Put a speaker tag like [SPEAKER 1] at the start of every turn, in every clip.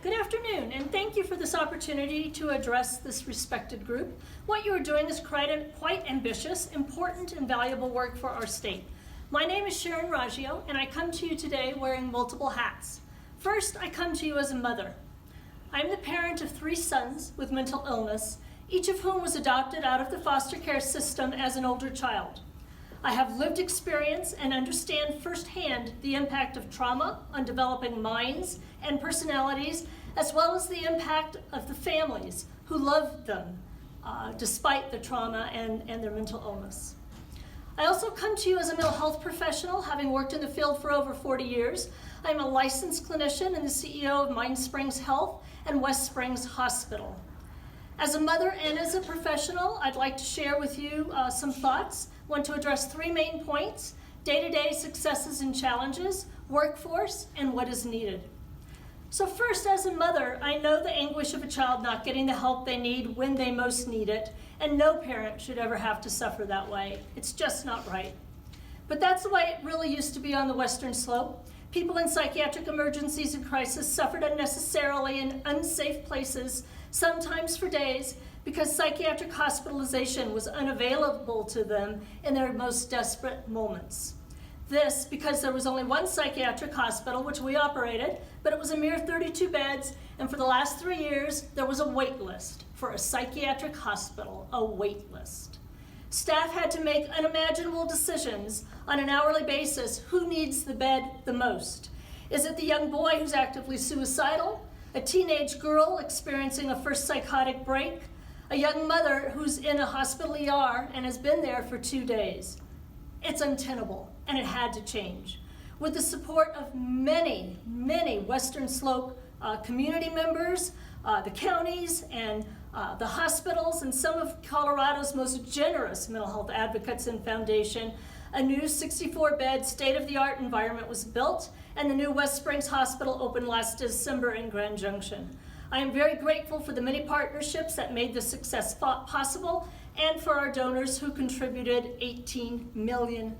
[SPEAKER 1] good afternoon, and thank you for this opportunity to address this respected group. What you are doing is quite ambitious, important, and valuable work for our state. My name is Sharon Raggio, and I come to you today wearing multiple hats. First, I come to you as a mother. I'm the parent of 3 sons with mental illness, each of whom was adopted out of the foster care system as an older child. I have lived experience and understand firsthand the impact of trauma on developing minds and personalities, as well as the impact of the families who love them despite the trauma and their mental illness. I also come to you as a mental health professional, having worked in the field for over 40 years. I'm a licensed clinician and the CEO of Mind Springs Health and West Springs Hospital. As a mother and as a professional, I'd like to share with you some thoughts. I want to address 3 main points: day-to-day successes and challenges, workforce, and what is needed. So first, as a mother, I know the anguish of a child not getting the help they need when they most need it, and no parent should ever have to suffer that way. It's just not right. But that's the way it really used to be on the Western Slope. People in psychiatric emergencies and crisis suffered unnecessarily in unsafe places, sometimes for days, because psychiatric hospitalization was unavailable to them in their most desperate moments. This because there was only one psychiatric hospital, which we operated, but it was a mere 32 beds, and for the last 3 years, there was a wait list for a psychiatric hospital, a wait list. Staff had to make unimaginable decisions on an hourly basis. Who needs the bed the most? Is it the young boy who's actively suicidal? A teenage girl experiencing a first psychotic break? A young mother who's in a hospital ER and has been there for 2 days? It's untenable, and it had to change. With the support of many, many Western Slope community members, the counties, and the hospitals, and some of Colorado's most generous mental health advocates and foundation, a new 64-bed state-of-the-art environment was built, and the new West Springs Hospital opened last December in Grand Junction. I am very grateful for the many partnerships that made this success possible, and for our donors who contributed $18 million.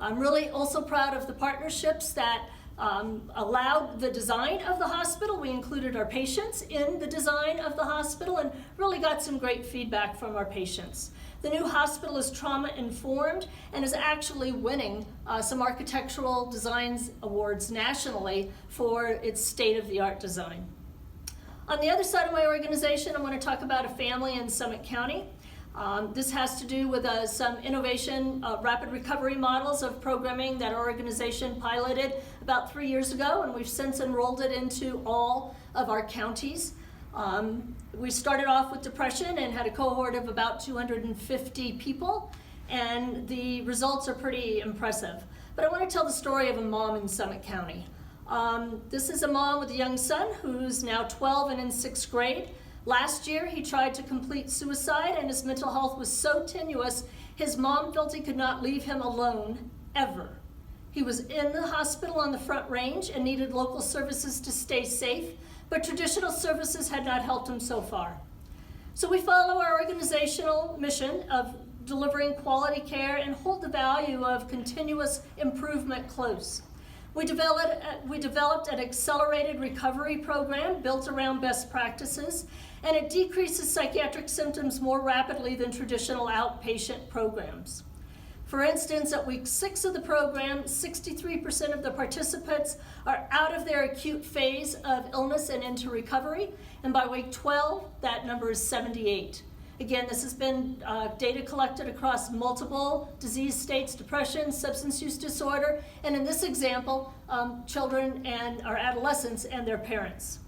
[SPEAKER 1] I'm really also proud of the partnerships that allowed the design of the hospital. We included our patients in the design of the hospital and really got some great feedback from our patients. The new hospital is trauma-informed and is actually winning some architectural designs awards nationally for its state-of-the-art design. On the other side of my organization, I want to talk about a family in Summit County. This has to do with some innovation, rapid recovery models of programming that our organization piloted about 3 years ago, and we've since enrolled it into all of our counties. We started off with depression and had a cohort of about 250 people, and the results are pretty impressive. But I want to tell the story of a mom in Summit County. This is a mom with a young son who's now 12 and in 6th grade. Last year, he tried to complete suicide, and his mental health was so tenuous, his mom felt he could not leave him alone, ever. He was in the hospital on the Front Range and needed local services to stay safe, but traditional services had not helped him so far. So we follow our organizational mission of delivering quality care and hold the value of continuous improvement close. We developed an accelerated recovery program built around best practices, and it decreases psychiatric symptoms more rapidly than traditional outpatient programs. For instance, at week 6 of the program, 63% of the participants are out of their acute phase of illness and into recovery, and by week 12, that number is 78. Again, this has been data collected across multiple disease states: depression, substance use disorder, and in this example, children and our adolescents and their parents.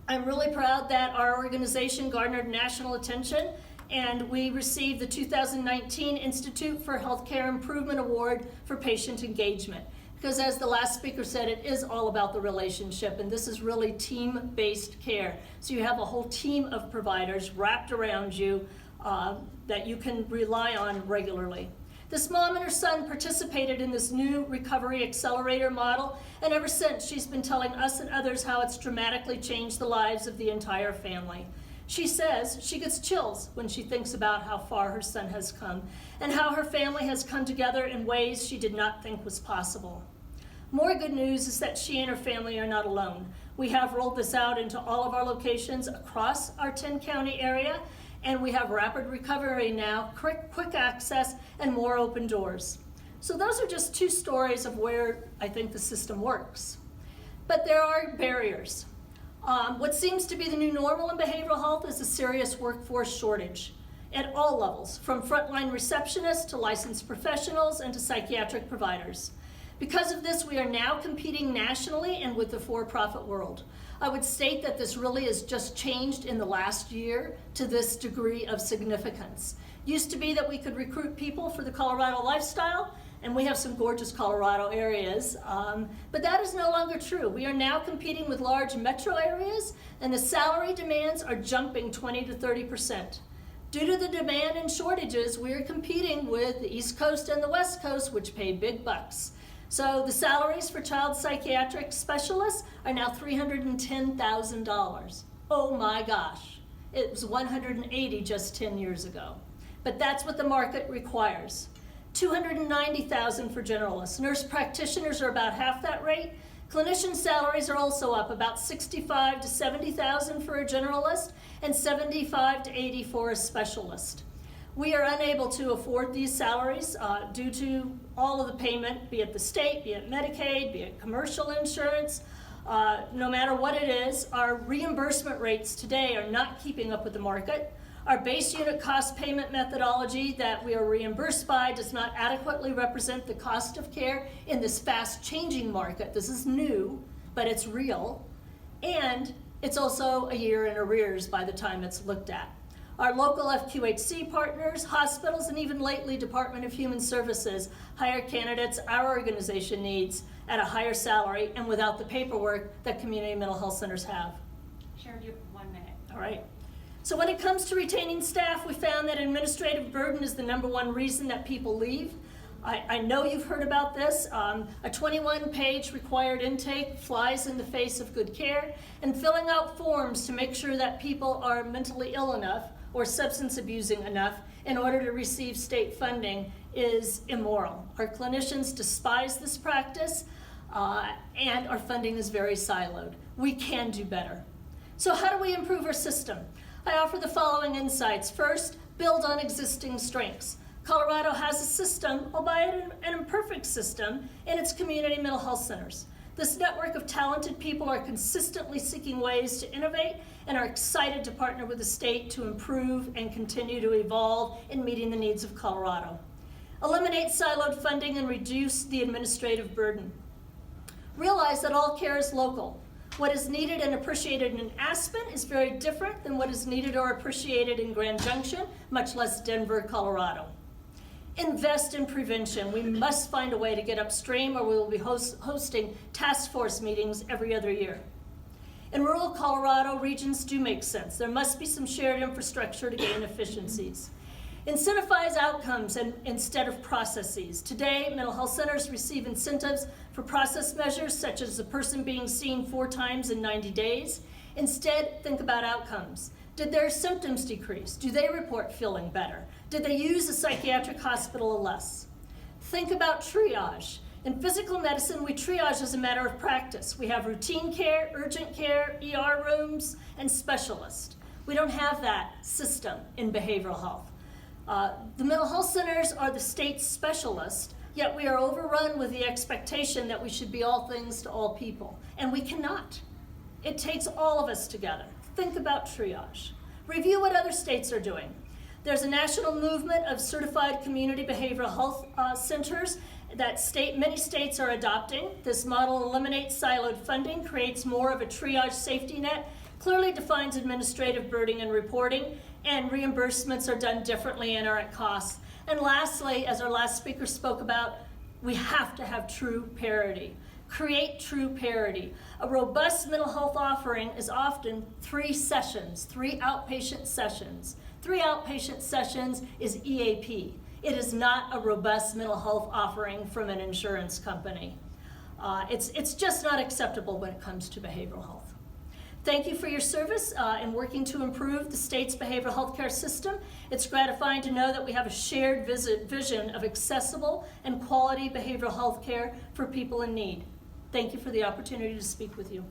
[SPEAKER 1] I'm really proud that our organization garnered national attention, and we received the 2019 Institute for Healthcare Improvement Award for Patient Engagement. Because as the last speaker said, it is all about the relationship, and this is really team-based care. So you have a whole team of providers wrapped around you that you can rely on regularly. This mom and her son participated in this new recovery accelerator model, and ever since she's been telling us and others how it's dramatically changed the lives of the entire family. She says she gets chills when she thinks about how far her son has come and how her family has come together in ways she did not think was possible. More good news is that she and her family are not alone. We have rolled this out into all of our locations across our 10-county area, and we have rapid recovery now, quick access, and more open doors. So those are just two stories of where I think the system works. But there are barriers. What seems to be the new normal in behavioral health is a serious workforce shortage at all levels, from frontline receptionists to licensed professionals and to psychiatric providers. Because of this, we are now competing nationally and with the for-profit world. I would state that this really has just changed in the last year to this degree of significance. Used to be that we could recruit people for the Colorado lifestyle, and we have some gorgeous Colorado areas, but that is no longer true. We are now competing with large metro areas, and the salary demands are jumping 20 to 30%. Due to the demand and shortages, we are competing with the East Coast and the West Coast, which pay big bucks. So the salaries for child psychiatric specialists are now $310,000. Oh my gosh, it was $180 just 10 years ago. But that's what the market requires. $290,000 for generalists. Nurse practitioners are about half that rate. Clinician salaries are also up, about $65,000 to $70,000 for a generalist and $75,000 to $80,000 for a specialist. We are unable to afford these salaries due to all of the payment, be it the state, be it Medicaid, be it commercial insurance. No matter what it is, our reimbursement rates today are not keeping up with the market. Our base unit cost payment methodology that we are reimbursed by does not adequately represent the cost of care in this fast-changing market. This is new, but it's real. And it's also a year in arrears by the time it's looked at. Our local FQHC partners, hospitals, and even lately Department of Human Services hire candidates our organization needs at a higher salary and without the paperwork that community mental health centers have.
[SPEAKER 2] Sharon, you have 1 minute.
[SPEAKER 1] All right. So when it comes to retaining staff, we found that administrative burden is the #1 reason that people leave. I know you've heard about this. A 21-page required intake flies in the face of good care, and filling out forms to make sure that people are mentally ill enough or substance abusing enough in order to receive state funding is immoral. Our clinicians despise this practice, and our funding is very siloed. We can do better. So how do we improve our system? I offer the following insights. First, build on existing strengths. Colorado has a system, albeit an imperfect system, in its community mental health centers. This network of talented people are consistently seeking ways to innovate and are excited to partner with the state to improve and continue to evolve in meeting the needs of Colorado. Eliminate siloed funding and reduce the administrative burden. Realize that all care is local. What is needed and appreciated in Aspen is very different than what is needed or appreciated in Grand Junction, much less Denver, Colorado. Invest in prevention. We must find a way to get upstream, or we will be hosting task force meetings every other year. In rural Colorado, regions do make sense. There must be some shared infrastructure to gain efficiencies. Incentivize outcomes instead of processes. Today, mental health centers receive incentives for process measures such as a person being seen 4 times in 90 days. Instead, think about outcomes. Did their symptoms decrease? Do they report feeling better? Did they use a psychiatric hospital less? Think about triage. In physical medicine, we triage as a matter of practice. We have routine care, urgent care, ER rooms, and specialists. We don't have that system in behavioral health. The mental health centers are the state's specialists, yet we are overrun with the expectation that we should be all things to all people, and we cannot. It takes all of us together. Think about triage. Review what other states are doing. There's a national movement of certified community behavioral health centers that many states are adopting. This model eliminates siloed funding, creates more of a triage safety net, clearly defines administrative burden and reporting, and reimbursements are done differently and are at cost. And lastly, as our last speaker spoke about, we have to have true parity. Create true parity. A robust mental health offering is often 3 sessions, 3 outpatient sessions. 3 outpatient sessions is EAP. It is not a robust mental health offering from an insurance company. It's just not acceptable when it comes to behavioral health. Thank you for your service in working to improve the state's behavioral health care system. It's gratifying to know that we have a shared vision of accessible and quality behavioral health care for people in need. Thank you for the opportunity to speak with you.